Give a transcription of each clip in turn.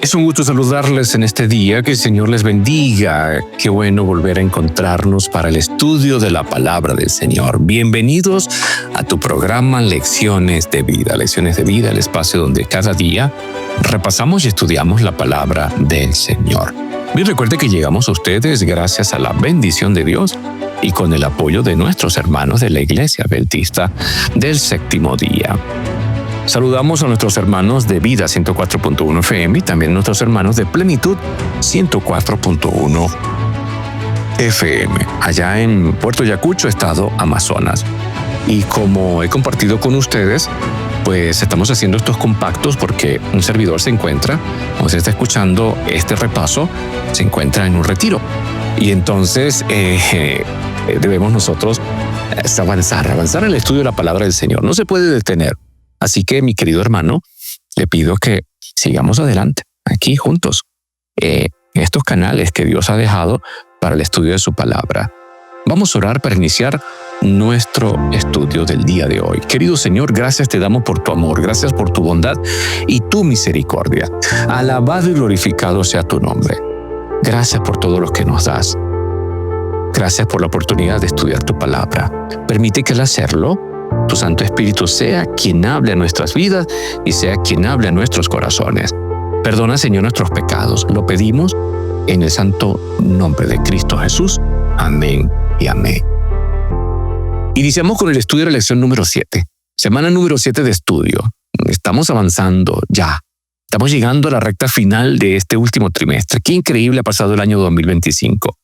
Es un gusto saludarles en este día, que el Señor les bendiga. Qué bueno volver a encontrarnos para el estudio de la palabra del Señor. Bienvenidos a tu programa Lecciones de Vida. Lecciones de Vida, el espacio donde cada día repasamos y estudiamos la palabra del Señor. Y recuerde que llegamos a ustedes gracias a la bendición de Dios y con el apoyo de nuestros hermanos de la Iglesia Adventista del Séptimo Día. Saludamos a nuestros hermanos de Vida 104.1 FM y también a nuestros hermanos de Plenitud 104.1 FM, allá en Puerto Ayacucho, estado Amazonas. Y como he compartido con ustedes, pues estamos haciendo estos compactos porque un servidor se encuentra, como se está escuchando este repaso, se encuentra en un retiro. Y entonces debemos nosotros avanzar en el estudio de la palabra del Señor. No se puede detener. Así que, mi querido hermano, le pido que sigamos adelante, aquí juntos, en estos canales que Dios ha dejado para el estudio de su palabra. Vamos a orar para iniciar nuestro estudio del día de hoy. Querido Señor, gracias te damos por tu amor, gracias por tu bondad y tu misericordia. Alabado y glorificado sea tu nombre. Gracias por todo lo que nos das. Gracias por la oportunidad de estudiar tu palabra. Permite que al hacerlo, tu Santo Espíritu sea quien hable a nuestras vidas y sea quien hable a nuestros corazones. Perdona, Señor, nuestros pecados. Lo pedimos en el santo nombre de Cristo Jesús. Amén y amén. Iniciamos con el estudio de la lección número 7. Semana número 7 de estudio. Estamos avanzando ya. Estamos llegando a la recta final de este último trimestre. Qué increíble ha pasado el año 2025.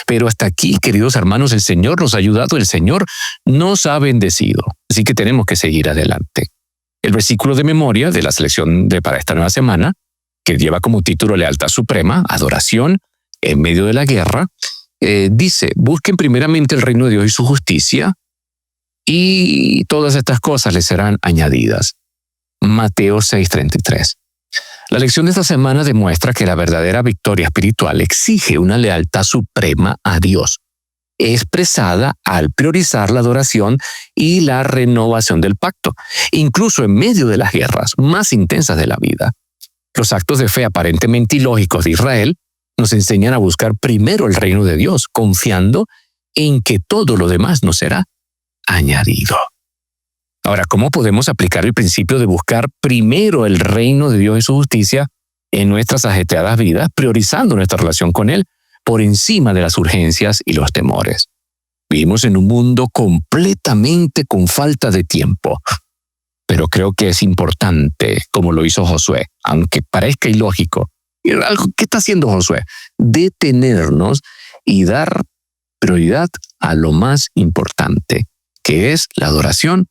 Pero hasta aquí, queridos hermanos, el Señor nos ha ayudado, el Señor nos ha bendecido. Así que tenemos que seguir adelante. El versículo de memoria de la selección para esta nueva semana, que lleva como título Lealtad Suprema, Adoración en medio de la guerra, dice: busquen primeramente el reino de Dios y su justicia, y todas estas cosas les serán añadidas. Mateo 6:33. La lección de esta semana demuestra que la verdadera victoria espiritual exige una lealtad suprema a Dios, expresada al priorizar la adoración y la renovación del pacto, incluso en medio de las guerras más intensas de la vida. Los actos de fe aparentemente ilógicos de Israel nos enseñan a buscar primero el reino de Dios, confiando en que todo lo demás nos será añadido. Ahora, ¿cómo podemos aplicar el principio de buscar primero el reino de Dios y su justicia en nuestras ajetreadas vidas, priorizando nuestra relación con Él por encima de las urgencias y los temores? Vivimos en un mundo completamente con falta de tiempo, pero creo que es importante, como lo hizo Josué, aunque parezca ilógico. ¿Qué está haciendo Josué? Detenernos y dar prioridad a lo más importante, que es la adoración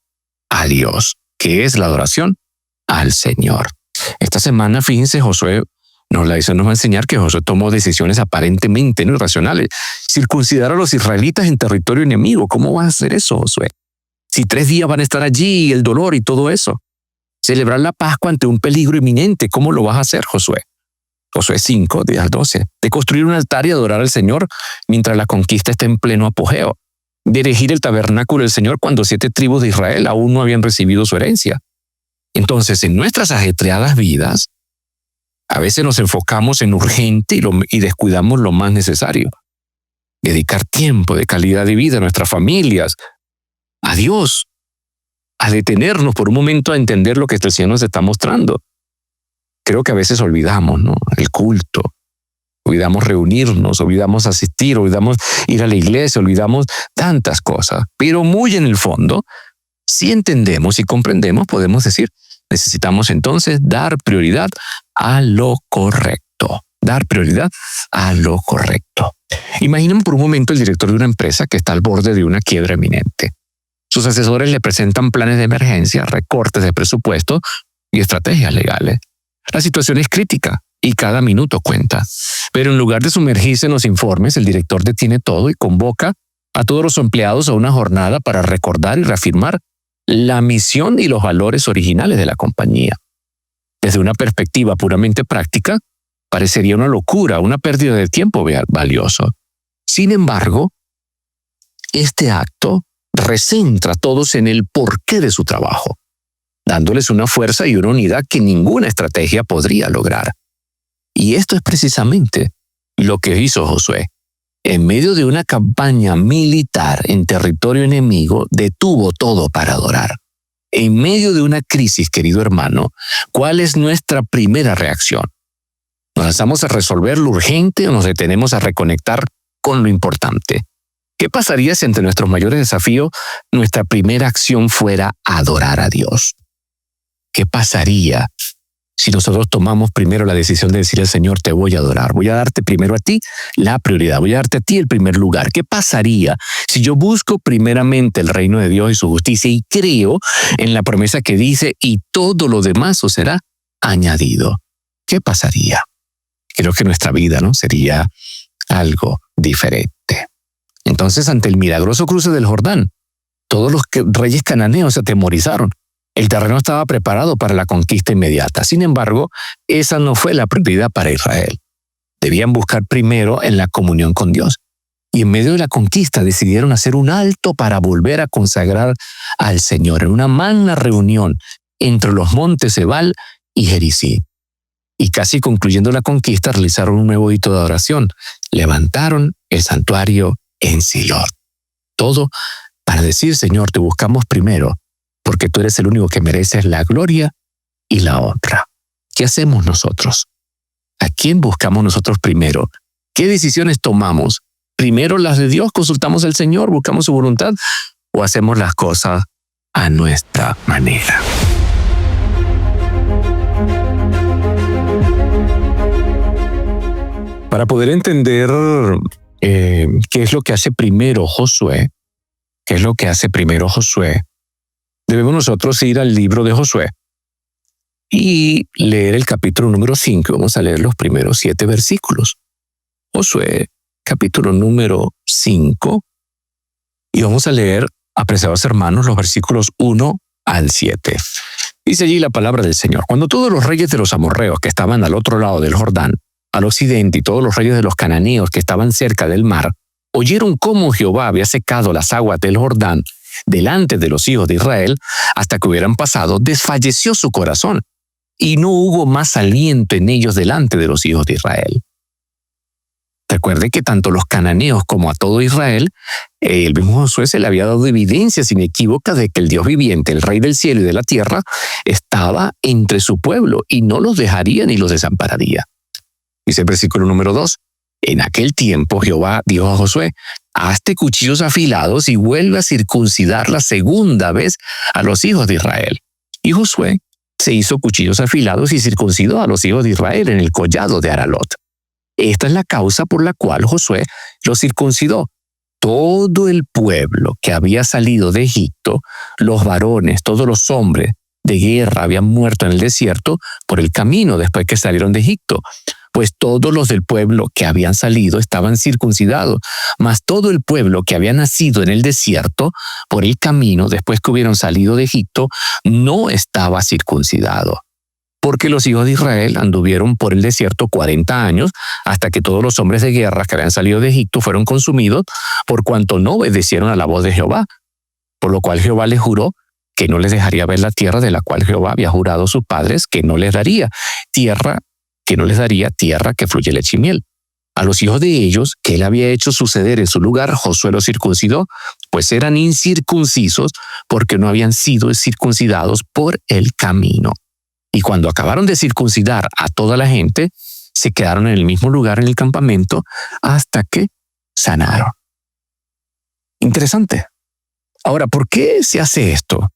a Dios, que es la adoración al Señor. Esta semana, fíjense, Josué nos va a enseñar que Josué tomó decisiones aparentemente no irracionales. Circuncidar a los israelitas en territorio enemigo. ¿Cómo vas a hacer eso, Josué? Si 3 días van a estar allí, el dolor y todo eso. Celebrar la Pascua ante un peligro inminente. ¿Cómo lo vas a hacer, Josué? Josué 5, 10 al 12. De construir un altar y adorar al Señor mientras la conquista está en pleno apogeo. De erigir el tabernáculo del Señor cuando 7 tribus de Israel aún no habían recibido su herencia. Entonces, en nuestras ajetreadas vidas, a veces nos enfocamos en urgente y descuidamos lo más necesario. Dedicar tiempo de calidad de vida a nuestras familias, a Dios, a detenernos por un momento a entender lo que el Señor nos está mostrando. Creo que a veces olvidamos, ¿no? El culto. Olvidamos reunirnos, olvidamos asistir, olvidamos ir a la iglesia, olvidamos tantas cosas. Pero muy en el fondo, si entendemos y comprendemos, podemos decir, necesitamos entonces dar prioridad a lo correcto. Dar prioridad a lo correcto. Imaginen por un momento el director de una empresa que está al borde de una quiebra inminente. Sus asesores le presentan planes de emergencia, recortes de presupuesto y estrategias legales. La situación es crítica y cada minuto cuenta. Pero en lugar de sumergirse en los informes, el director detiene todo y convoca a todos los empleados a una jornada para recordar y reafirmar la misión y los valores originales de la compañía. Desde una perspectiva puramente práctica, parecería una locura, una pérdida de tiempo valioso. Sin embargo, este acto recentra a todos en el porqué de su trabajo, dándoles una fuerza y una unidad que ninguna estrategia podría lograr. Y esto es precisamente lo que hizo Josué. En medio de una campaña militar en territorio enemigo, detuvo todo para adorar. En medio de una crisis, querido hermano, ¿cuál es nuestra primera reacción? ¿Nos lanzamos a resolver lo urgente o nos detenemos a reconectar con lo importante? ¿Qué pasaría si ante nuestros mayores desafíos nuestra primera acción fuera adorar a Dios? ¿Qué pasaría si nosotros tomamos primero la decisión de decir al Señor, te voy a adorar, voy a darte primero a ti la prioridad, voy a darte a ti el primer lugar? ¿Qué pasaría si yo busco primeramente el reino de Dios y su justicia y creo en la promesa que dice, y todo lo demás os será añadido? ¿Qué pasaría? Creo que nuestra vida, ¿no?, sería algo diferente. Entonces, ante el milagroso cruce del Jordán, todos los reyes cananeos se atemorizaron. El terreno estaba preparado para la conquista inmediata. Sin embargo, esa no fue la prioridad para Israel. Debían buscar primero en la comunión con Dios. Y en medio de la conquista decidieron hacer un alto para volver a consagrar al Señor en una magna reunión entre los montes Ebal y Gerizim. Y casi concluyendo la conquista, realizaron un nuevo hito de adoración. Levantaron el santuario en Silo. Todo para decir, Señor, te buscamos primero, porque tú eres el único que mereces la gloria y la honra. ¿Qué hacemos nosotros? ¿A quién buscamos nosotros primero? ¿Qué decisiones tomamos? ¿Primero las de Dios, consultamos al Señor, buscamos su voluntad, o hacemos las cosas a nuestra manera? Para poder entender qué es lo que hace primero Josué, debemos nosotros ir al libro de Josué y leer el capítulo número 5. Vamos a leer los primeros 7 versículos. Josué, capítulo número 5, y vamos a leer, apreciados hermanos, los versículos 1 al 7. Dice allí la palabra del Señor. Cuando todos los reyes de los amorreos que estaban al otro lado del Jordán, al occidente, y todos los reyes de los cananeos que estaban cerca del mar, oyeron cómo Jehová había secado las aguas del Jordán delante de los hijos de Israel hasta que hubieran pasado, desfalleció su corazón, y no hubo más aliento en ellos delante de los hijos de Israel. Recuerde que tanto los cananeos como a todo Israel, el mismo Josué se le había dado evidencias inequívocas de que el Dios viviente, el Rey del cielo y de la tierra, estaba entre su pueblo y no los dejaría ni los desampararía. Dice el versículo número 2, en aquel tiempo Jehová dijo a Josué, hazte cuchillos afilados y vuelve a circuncidar la segunda vez a los hijos de Israel. Y Josué se hizo cuchillos afilados y circuncidó a los hijos de Israel en el collado de Aralot. Esta es la causa por la cual Josué los circuncidó. Todo el pueblo que había salido de Egipto, los varones, todos los hombres de guerra habían muerto en el desierto por el camino después que salieron de Egipto. Pues todos los del pueblo que habían salido estaban circuncidados, mas todo el pueblo que había nacido en el desierto por el camino después que hubieron salido de Egipto no estaba circuncidado. Porque los hijos de Israel anduvieron por el desierto 40 años hasta que todos los hombres de guerra que habían salido de Egipto fueron consumidos por cuanto no obedecieron a la voz de Jehová. Por lo cual Jehová les juró que no les dejaría ver la tierra de la cual Jehová había jurado a sus padres que no les daría, tierra que fluye leche y miel. A los hijos de ellos, que él había hecho suceder en su lugar, Josué los circuncidó, pues eran incircuncisos porque no habían sido circuncidados por el camino. Y cuando acabaron de circuncidar a toda la gente, se quedaron en el mismo lugar en el campamento hasta que sanaron. Interesante. Ahora, ¿por qué se hace esto?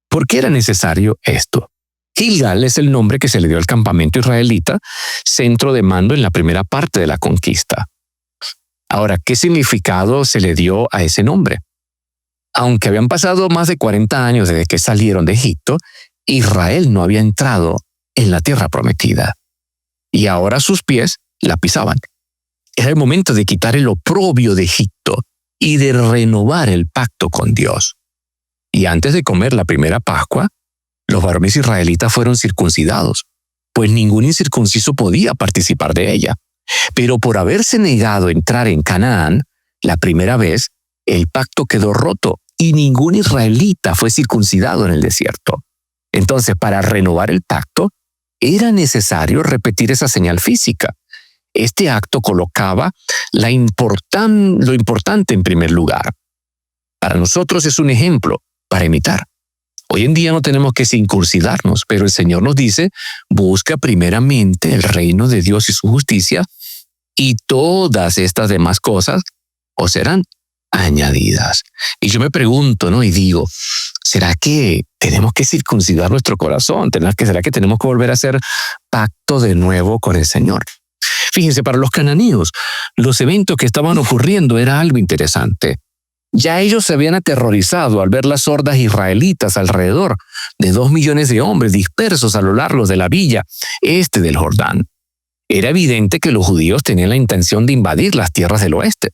¿Por qué era necesario esto? Gilgal es el nombre que se le dio al campamento israelita, centro de mando en la primera parte de la conquista. Ahora, ¿qué significado se le dio a ese nombre? Aunque habían pasado más de 40 años desde que salieron de Egipto, Israel no había entrado en la tierra prometida. Y ahora sus pies la pisaban. Era el momento de quitar el oprobio de Egipto y de renovar el pacto con Dios. Y antes de comer la primera Pascua, los varones israelitas fueron circuncidados, pues ningún incircunciso podía participar de ella. Pero por haberse negado a entrar en Canaán, la primera vez, el pacto quedó roto y ningún israelita fue circuncidado en el desierto. Entonces, para renovar el pacto, era necesario repetir esa señal física. Este acto colocaba lo importante en primer lugar. Para nosotros es un ejemplo para imitar. Hoy en día no tenemos que circuncidarnos, pero el Señor nos dice, busca primeramente el reino de Dios y su justicia, y todas estas demás cosas os serán añadidas. Y yo me pregunto, ¿no? Y digo, ¿será que tenemos que circuncidar nuestro corazón? ¿Será que tenemos que volver a hacer pacto de nuevo con el Señor? Fíjense, para los cananeos, los eventos que estaban ocurriendo era algo interesante. Ya ellos se habían aterrorizado al ver las hordas israelitas alrededor de 2 millones de hombres dispersos a lo largo de la villa este del Jordán. Era evidente que los judíos tenían la intención de invadir las tierras del oeste.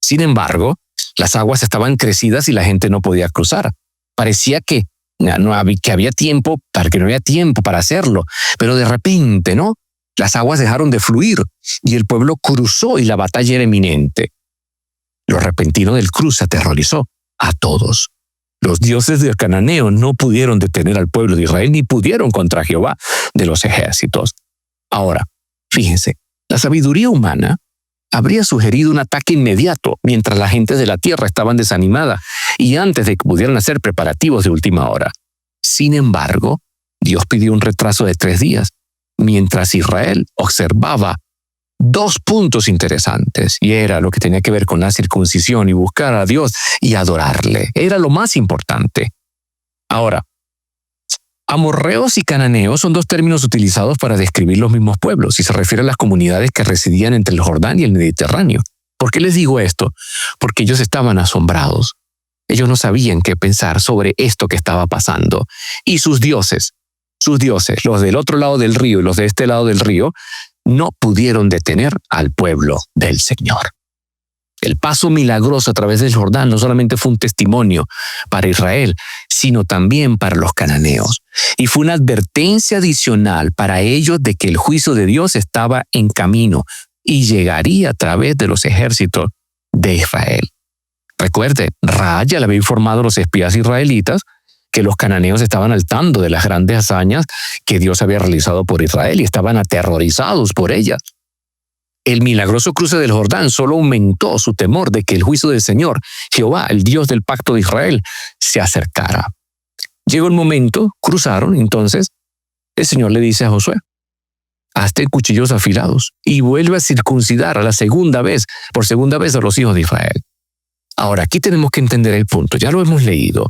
Sin embargo, las aguas estaban crecidas y la gente no podía cruzar. Parecía que había tiempo para hacerlo, pero de repente, ¿no? Las aguas dejaron de fluir y el pueblo cruzó y la batalla era inminente. Lo repentino del cruce aterrorizó a todos. Los dioses del cananeo no pudieron detener al pueblo de Israel ni pudieron contra Jehová de los ejércitos. Ahora, fíjense, la sabiduría humana habría sugerido un ataque inmediato mientras la gente de la tierra estaban desanimada y antes de que pudieran hacer preparativos de última hora. Sin embargo, Dios pidió un retraso de 3 días, mientras Israel observaba 2 puntos interesantes, y era lo que tenía que ver con la circuncisión y buscar a Dios y adorarle. Era lo más importante. Ahora, amorreos y cananeos son 2 términos utilizados para describir los mismos pueblos y se refiere a las comunidades que residían entre el Jordán y el Mediterráneo. ¿Por qué les digo esto? Porque ellos estaban asombrados. Ellos no sabían qué pensar sobre esto que estaba pasando. Y sus dioses, los del otro lado del río y los de este lado del río, no pudieron detener al pueblo del Señor. El paso milagroso a través del Jordán no solamente fue un testimonio para Israel, sino también para los cananeos. Y fue una advertencia adicional para ellos de que el juicio de Dios estaba en camino y llegaría a través de los ejércitos de Israel. Recuerde, Ra ya le había informado a los espías israelitas que los cananeos estaban al tanto de las grandes hazañas que Dios había realizado por Israel y estaban aterrorizados por ellas. El milagroso cruce del Jordán solo aumentó su temor de que el juicio del Señor, Jehová, el Dios del pacto de Israel, se acercara. Llegó el momento, cruzaron, entonces el Señor le dice a Josué, hazte cuchillos afilados y vuelve a circuncidar por segunda vez a los hijos de Israel. Ahora, aquí tenemos que entender el punto, ya lo hemos leído.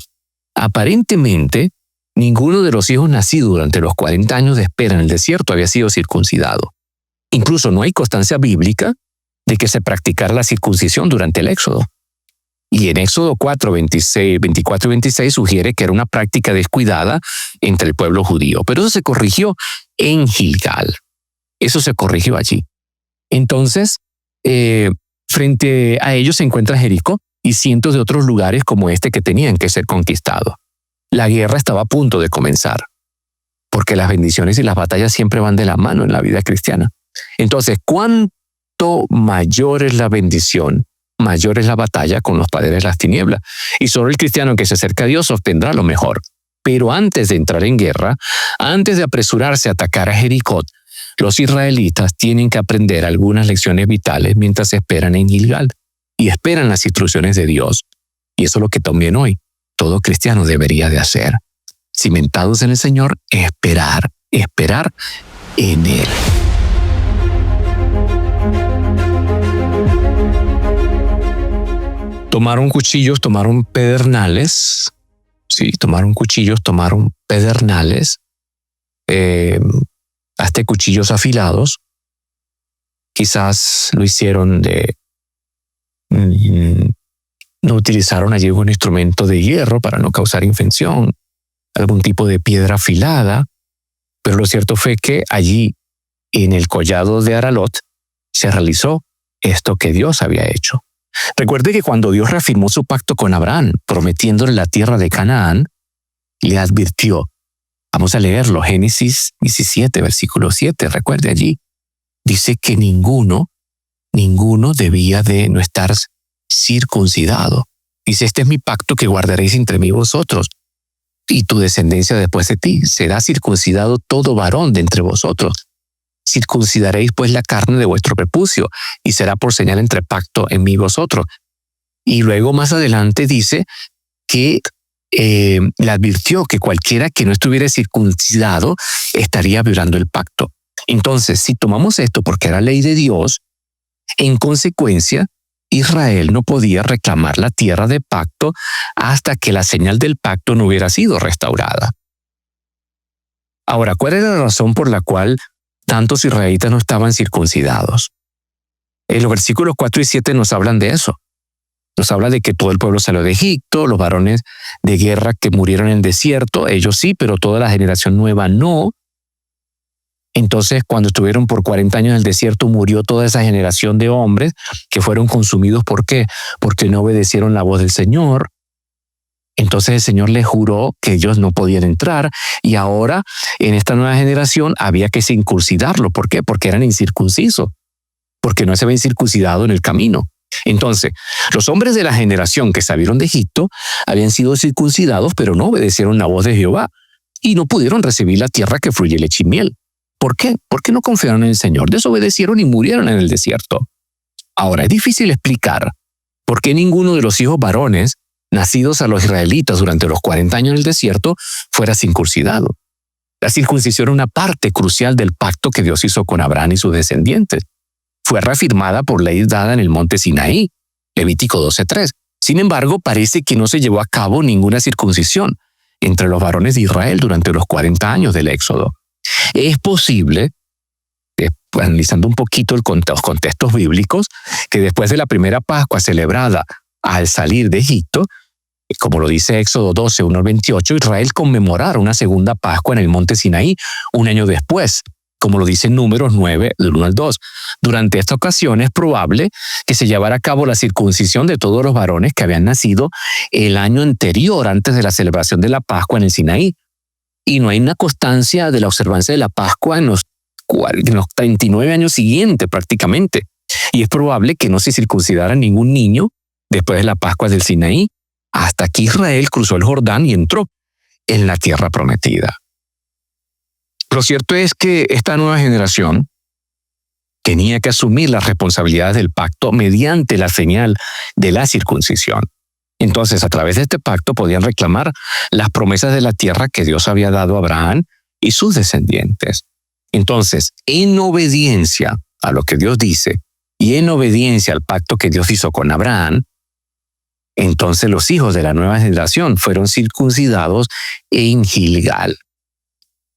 Aparentemente, ninguno de los hijos nacidos durante los 40 años de espera en el desierto había sido circuncidado. Incluso no hay constancia bíblica de que se practicara la circuncisión durante el Éxodo. Y en Éxodo 4, 24 y 26 sugiere que era una práctica descuidada entre el pueblo judío. Pero eso se corrigió en Gilgal. Eso se corrigió allí. Entonces, frente a ellos se encuentra Jericó y cientos de otros lugares como este que tenían que ser conquistados. La guerra estaba a punto de comenzar, porque las bendiciones y las batallas siempre van de la mano en la vida cristiana. Entonces, cuanto mayor es la bendición, mayor es la batalla con los padres de las tinieblas. Y solo el cristiano que se acerca a Dios obtendrá lo mejor. Pero antes de entrar en guerra, antes de apresurarse a atacar a Jericó, los israelitas tienen que aprender algunas lecciones vitales mientras esperan en Gilgal y esperan las instrucciones de Dios. Y eso es lo que también hoy todo cristiano debería de hacer. Cimentados en el Señor, esperar en Él. Tomaron cuchillos, tomaron pedernales. Sí, tomaron cuchillos, tomaron pedernales. Hasta cuchillos afilados. Quizás lo hicieron no utilizaron allí un instrumento de hierro para no causar infección, algún tipo de piedra afilada, pero lo cierto fue que allí, en el collado de Aralot, se realizó esto que Dios había hecho. Recuerde que cuando Dios reafirmó su pacto con Abraham, prometiéndole la tierra de Canaán, le advirtió. Vamos a leerlo, Génesis 17, versículo 7, recuerde allí. Dice que ninguno debía de no estar circuncidado. Dice, este es mi pacto que guardaréis entre mí y vosotros, y tu descendencia después de ti. Será circuncidado todo varón de entre vosotros. circuncidaréis pues la carne de vuestro prepucio, y será por señal entre pacto en mí y vosotros. Y luego más adelante dice que le advirtió que cualquiera que no estuviera circuncidado estaría violando el pacto. Entonces, si tomamos esto porque era ley de Dios, en consecuencia, Israel no podía reclamar la tierra de pacto hasta que la señal del pacto no hubiera sido restaurada. Ahora, ¿cuál era la razón por la cual tantos israelitas no estaban circuncidados? En los versículos 4 y 7 nos hablan de eso. Nos habla de que todo el pueblo salió de Egipto, los varones de guerra que murieron en el desierto, ellos sí, pero toda la generación nueva no. Entonces, cuando estuvieron por 40 años en el desierto, murió toda esa generación de hombres que fueron consumidos. ¿Por qué? Porque no obedecieron la voz del Señor. Entonces el Señor les juró que ellos no podían entrar, y ahora en esta nueva generación había que circuncidarlo. ¿Por qué? Porque eran incircuncisos, porque no se habían circuncidado en el camino. Entonces, los hombres de la generación que salieron de Egipto habían sido circuncidados, pero no obedecieron la voz de Jehová y no pudieron recibir la tierra que fluye leche y miel. ¿Por qué? Porque no confiaron en el Señor, desobedecieron y murieron en el desierto. Ahora, es difícil explicar por qué ninguno de los hijos varones nacidos a los israelitas durante los 40 años en el desierto fuera circuncidado. La circuncisión era una parte crucial del pacto que Dios hizo con Abraham y sus descendientes. Fue reafirmada por ley dada en el monte Sinaí, Levítico 12:3. Sin embargo, parece que no se llevó a cabo ninguna circuncisión entre los varones de Israel durante los 40 años del Éxodo. Es posible, analizando un poquito los contextos bíblicos, que después de la primera Pascua celebrada al salir de Egipto, como lo dice Éxodo 12, 1 al 28, Israel conmemorara una segunda Pascua en el monte Sinaí un año después, como lo dice Números 9, del 1 al 2. Durante esta ocasión es probable que se llevara a cabo la circuncisión de todos los varones que habían nacido el año anterior, antes de la celebración de la Pascua en el Sinaí. Y no hay una constancia de la observancia de la Pascua en los 39 años siguientes prácticamente. Y es probable que no se circuncidara ningún niño después de la Pascua del Sinaí, hasta que Israel cruzó el Jordán y entró en la tierra prometida. Lo cierto es que esta nueva generación tenía que asumir las responsabilidades del pacto mediante la señal de la circuncisión. Entonces, a través de este pacto podían reclamar las promesas de la tierra que Dios había dado a Abraham y sus descendientes. Entonces, en obediencia a lo que Dios dice y en obediencia al pacto que Dios hizo con Abraham, entonces los hijos de la nueva generación fueron circuncidados en Gilgal.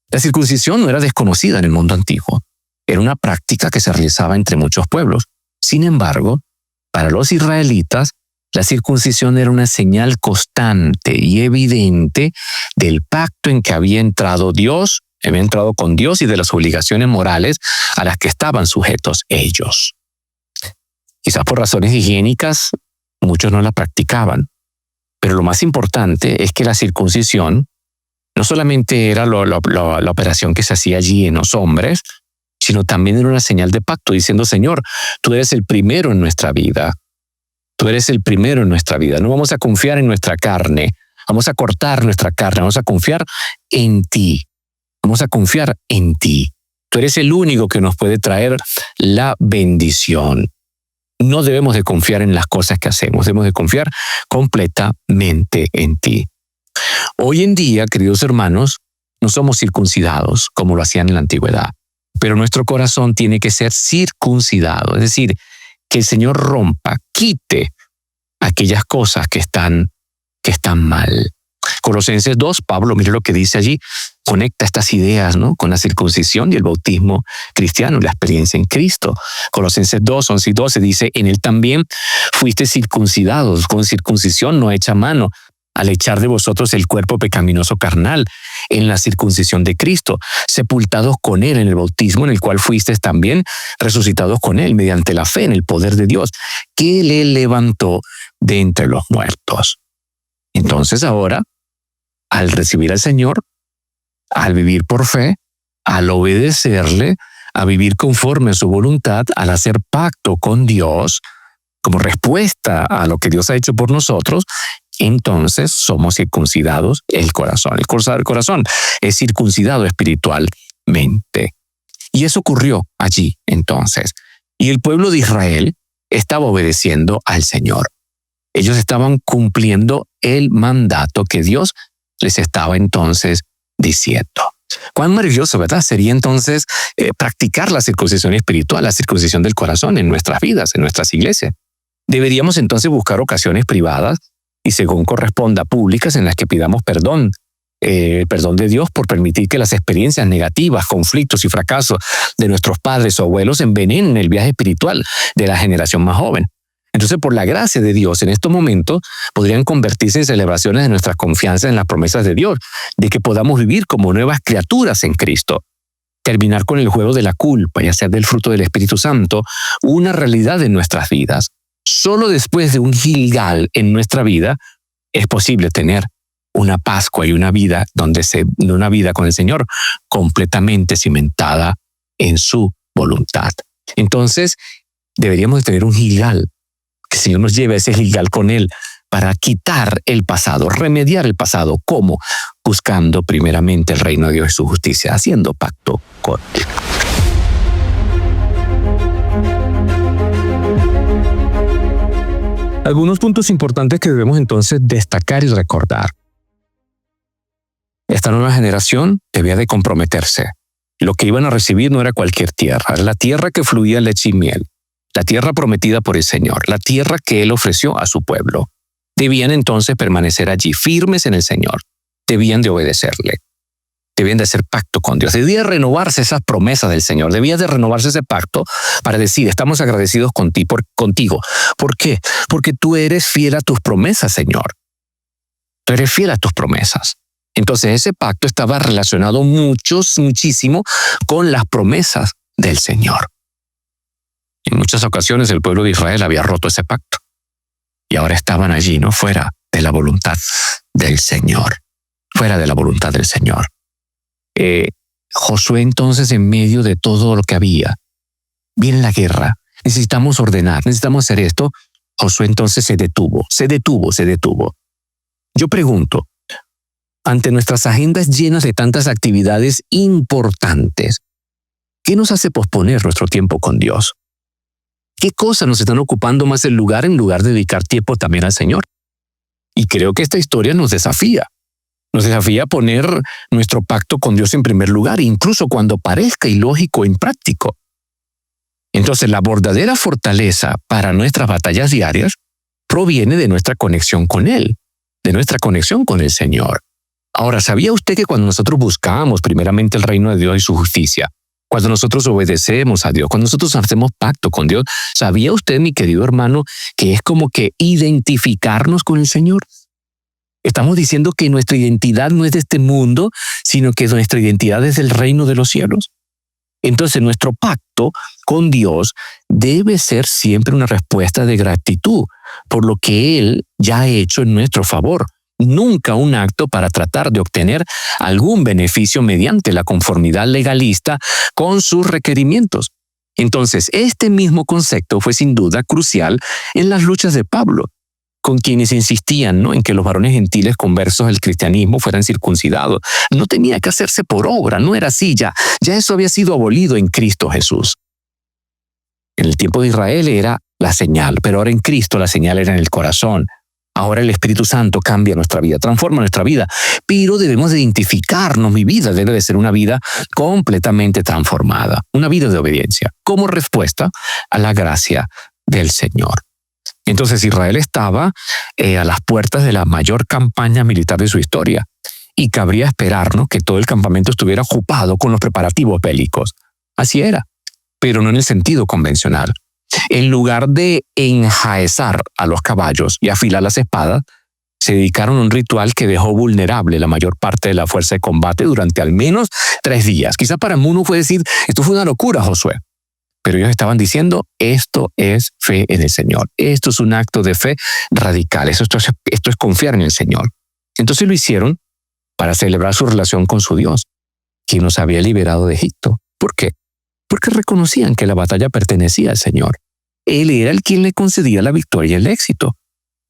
La circuncisión no era desconocida en el mundo antiguo. Era una práctica que se realizaba entre muchos pueblos. Sin embargo, para los israelitas, la circuncisión era una señal constante y evidente del pacto en que había entrado con Dios y de las obligaciones morales a las que estaban sujetos ellos. Quizás por razones higiénicas, muchos no la practicaban. Pero lo más importante es que la circuncisión no solamente era la operación que se hacía allí en los hombres, sino también era una señal de pacto, diciendo: Señor, tú eres el primero en nuestra vida. Tú eres el primero en nuestra vida. No vamos a confiar en nuestra carne. Vamos a cortar nuestra carne. Vamos a confiar en ti. Vamos a confiar en ti. Tú eres el único que nos puede traer la bendición. No debemos de confiar en las cosas que hacemos. Debemos de confiar completamente en ti. Hoy en día, queridos hermanos, no somos circuncidados como lo hacían en la antigüedad, pero nuestro corazón tiene que ser circuncidado. Es decir, que el Señor rompa, quite aquellas cosas que están mal. Colosenses 2, Pablo, mire lo que dice allí, conecta estas ideas, ¿no?, con la circuncisión y el bautismo cristiano, la experiencia en Cristo. Colosenses 2, 11 y 12 dice: en él también fuiste circuncidados con circuncisión no hecha a mano, al echar de vosotros el cuerpo pecaminoso carnal en la circuncisión de Cristo, sepultados con él en el bautismo, en el cual fuisteis también resucitados con él mediante la fe en el poder de Dios, que le levantó de entre los muertos. Entonces ahora, al recibir al Señor, al vivir por fe, al obedecerle, a vivir conforme a su voluntad, al hacer pacto con Dios, como respuesta a lo que Dios ha hecho por nosotros, entonces somos circuncidados el corazón. El corazón es circuncidado espiritualmente. Y eso ocurrió allí entonces. Y el pueblo de Israel estaba obedeciendo al Señor. Ellos estaban cumpliendo el mandato que Dios les estaba entonces diciendo. Cuán maravilloso, ¿verdad? Sería entonces practicar la circuncisión espiritual, la circuncisión del corazón en nuestras vidas, en nuestras iglesias. Deberíamos entonces buscar ocasiones privadas y, según corresponda, públicas, en las que pidamos perdón, perdón de Dios por permitir que las experiencias negativas, conflictos y fracasos de nuestros padres o abuelos envenenen el viaje espiritual de la generación más joven. Entonces, por la gracia de Dios, en estos momentos podrían convertirse en celebraciones de nuestra confianza en las promesas de Dios, de que podamos vivir como nuevas criaturas en Cristo. Terminar con el juego de la culpa y hacer del fruto del Espíritu Santo una realidad en nuestras vidas. Solo después de un Gilgal en nuestra vida es posible tener una Pascua y una vida una vida con el Señor completamente cimentada en su voluntad. Entonces, deberíamos de tener un Gilgal, que el Señor nos lleve a ese Gilgal con Él para quitar el pasado, remediar el pasado. ¿Cómo? Buscando primeramente el reino de Dios y su justicia, haciendo pacto con Él. Algunos puntos importantes que debemos entonces destacar y recordar. Esta nueva generación debía de comprometerse. Lo que iban a recibir no era cualquier tierra, era la tierra que fluía leche y miel, la tierra prometida por el Señor, la tierra que Él ofreció a su pueblo. Debían entonces permanecer allí, firmes en el Señor. Debían de obedecerle. Debían de hacer pacto con Dios. Debía renovarse esas promesas del Señor. Debía de renovarse ese pacto para decir, estamos agradecidos contigo. ¿Por qué? Porque tú eres fiel a tus promesas, Señor. Tú eres fiel a tus promesas. Entonces ese pacto estaba relacionado muchísimo con las promesas del Señor. En muchas ocasiones el pueblo de Israel había roto ese pacto y ahora estaban allí, ¿no? Fuera de la voluntad del Señor. Fuera de la voluntad del Señor. Josué entonces, en medio de todo lo que había, viene la guerra, necesitamos ordenar, necesitamos hacer esto. Josué entonces se detuvo. Yo pregunto, ante nuestras agendas llenas de tantas actividades importantes, ¿qué nos hace posponer nuestro tiempo con Dios? ¿Qué cosas nos están ocupando más el lugar en lugar de dedicar tiempo también al Señor? Y creo que esta historia nos desafía. Nos desafía a poner nuestro pacto con Dios en primer lugar, incluso cuando parezca ilógico e impráctico. Entonces, la verdadera fortaleza para nuestras batallas diarias proviene de nuestra conexión con Él, de nuestra conexión con el Señor. Ahora, ¿sabía usted que cuando nosotros buscamos primeramente el reino de Dios y su justicia, cuando nosotros obedecemos a Dios, cuando nosotros hacemos pacto con Dios, ¿sabía usted, mi querido hermano, que es como que identificarnos con el Señor? Estamos diciendo que nuestra identidad no es de este mundo, sino que nuestra identidad es del reino de los cielos. Entonces, nuestro pacto con Dios debe ser siempre una respuesta de gratitud por lo que Él ya ha hecho en nuestro favor. Nunca un acto para tratar de obtener algún beneficio mediante la conformidad legalista con sus requerimientos. Entonces, este mismo concepto fue sin duda crucial en las luchas de Pablo, con quienes insistían, ¿no?, en que los varones gentiles conversos al cristianismo fueran circuncidados. No tenía que hacerse por obra, no era así ya. Ya eso había sido abolido en Cristo Jesús. En el tiempo de Israel era la señal, pero ahora en Cristo la señal era en el corazón. Ahora el Espíritu Santo cambia nuestra vida, transforma nuestra vida, pero debemos identificarnos. Mi vida debe de ser una vida completamente transformada, una vida de obediencia, como respuesta a la gracia del Señor. Entonces Israel estaba a las puertas de la mayor campaña militar de su historia y cabría esperarnos que todo el campamento estuviera ocupado con los preparativos bélicos. Así era, pero no en el sentido convencional. En lugar de enjaezar a los caballos y afilar las espadas, se dedicaron a un ritual que dejó vulnerable la mayor parte de la fuerza de combate durante al menos 3 días. Quizá para uno puede decir, esto fue una locura, Josué. Pero ellos estaban diciendo, esto es fe en el Señor. Esto es un acto de fe radical. Esto es confiar en el Señor. Entonces lo hicieron para celebrar su relación con su Dios, quien nos había liberado de Egipto. ¿Por qué? Porque reconocían que la batalla pertenecía al Señor. Él era el quien le concedía la victoria y el éxito.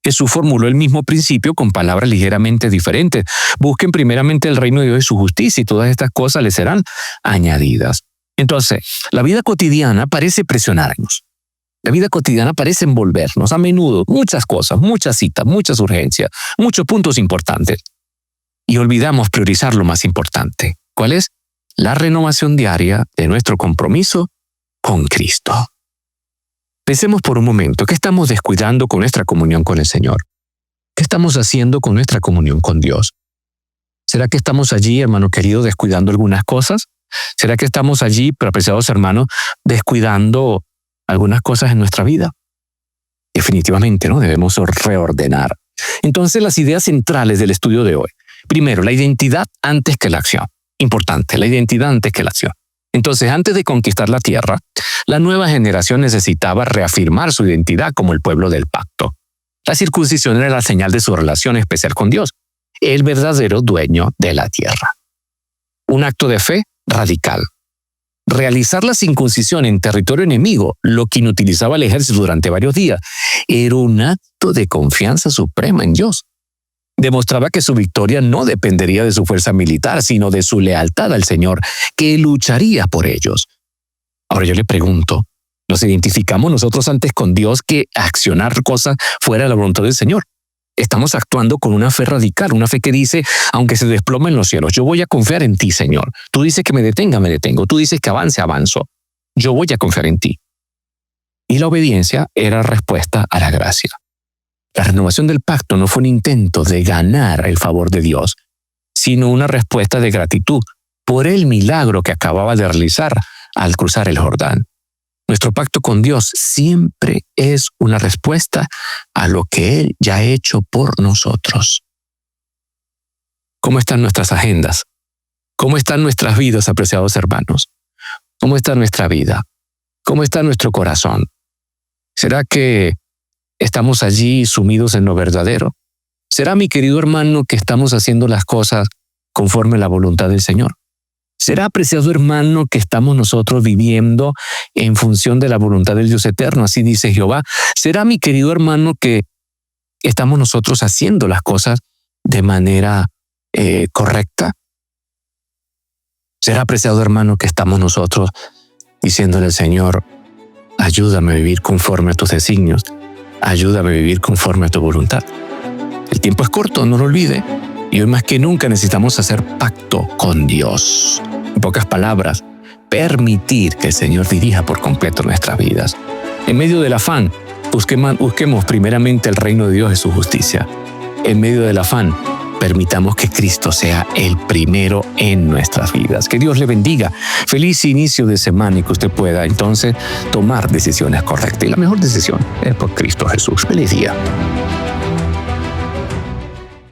Jesús formuló el mismo principio con palabras ligeramente diferentes. Busquen primeramente el reino de Dios y su justicia y todas estas cosas les serán añadidas. Entonces, la vida cotidiana parece presionarnos. La vida cotidiana parece envolvernos a menudo, muchas cosas, muchas citas, muchas urgencias, muchos puntos importantes. Y olvidamos priorizar lo más importante. ¿Cuál es? La renovación diaria de nuestro compromiso con Cristo. Pensemos por un momento, ¿qué estamos descuidando con nuestra comunión con el Señor? ¿Qué estamos haciendo con nuestra comunión con Dios? ¿Será que estamos allí, hermano querido, descuidando algunas cosas? ¿Será que estamos allí, pero apreciados hermanos, descuidando algunas cosas en nuestra vida? Definitivamente, ¿no? Debemos reordenar. Entonces, las ideas centrales del estudio de hoy. Primero, la identidad antes que la acción. Importante, la identidad antes que la acción. Entonces, antes de conquistar la tierra, la nueva generación necesitaba reafirmar su identidad como el pueblo del pacto. La circuncisión era la señal de su relación especial con Dios, el verdadero dueño de la tierra. Un acto de fe radical. Realizar la circuncisión en territorio enemigo, lo que inutilizaba el ejército durante varios días, era un acto de confianza suprema en Dios. Demostraba que su victoria no dependería de su fuerza militar, sino de su lealtad al Señor, que lucharía por ellos. Ahora yo le pregunto, ¿nos identificamos nosotros antes con Dios que accionar cosas fuera de la voluntad del Señor? Estamos actuando con una fe radical, una fe que dice, aunque se desplomen los cielos, yo voy a confiar en ti, Señor. Tú dices que me detenga, me detengo. Tú dices que avance, avanzo. Yo voy a confiar en ti. Y la obediencia era respuesta a la gracia. La renovación del pacto no fue un intento de ganar el favor de Dios, sino una respuesta de gratitud por el milagro que acababa de realizar al cruzar el Jordán. Nuestro pacto con Dios siempre es una respuesta a lo que Él ya ha hecho por nosotros. ¿Cómo están nuestras agendas? ¿Cómo están nuestras vidas, apreciados hermanos? ¿Cómo está nuestra vida? ¿Cómo está nuestro corazón? ¿Será que estamos allí sumidos en lo verdadero? ¿Será, mi querido hermano, que estamos haciendo las cosas conforme a la voluntad del Señor? ¿Será, apreciado hermano, que estamos nosotros viviendo en función de la voluntad del Dios eterno? Así dice Jehová. ¿Será, mi querido hermano, que estamos nosotros haciendo las cosas de manera correcta? ¿Será, apreciado hermano, que estamos nosotros diciéndole al Señor, ayúdame a vivir conforme a tus designios, ayúdame a vivir conforme a tu voluntad? El tiempo es corto, no lo olvide. Y hoy más que nunca necesitamos hacer pacto con Dios. En pocas palabras, permitir que el Señor dirija por completo nuestras vidas. En medio del afán, busquemos primeramente el reino de Dios y su justicia. En medio del afán, permitamos que Cristo sea el primero en nuestras vidas. Que Dios le bendiga. Feliz inicio de semana y que usted pueda entonces tomar decisiones correctas. Y la mejor decisión es por Cristo Jesús. Feliz día.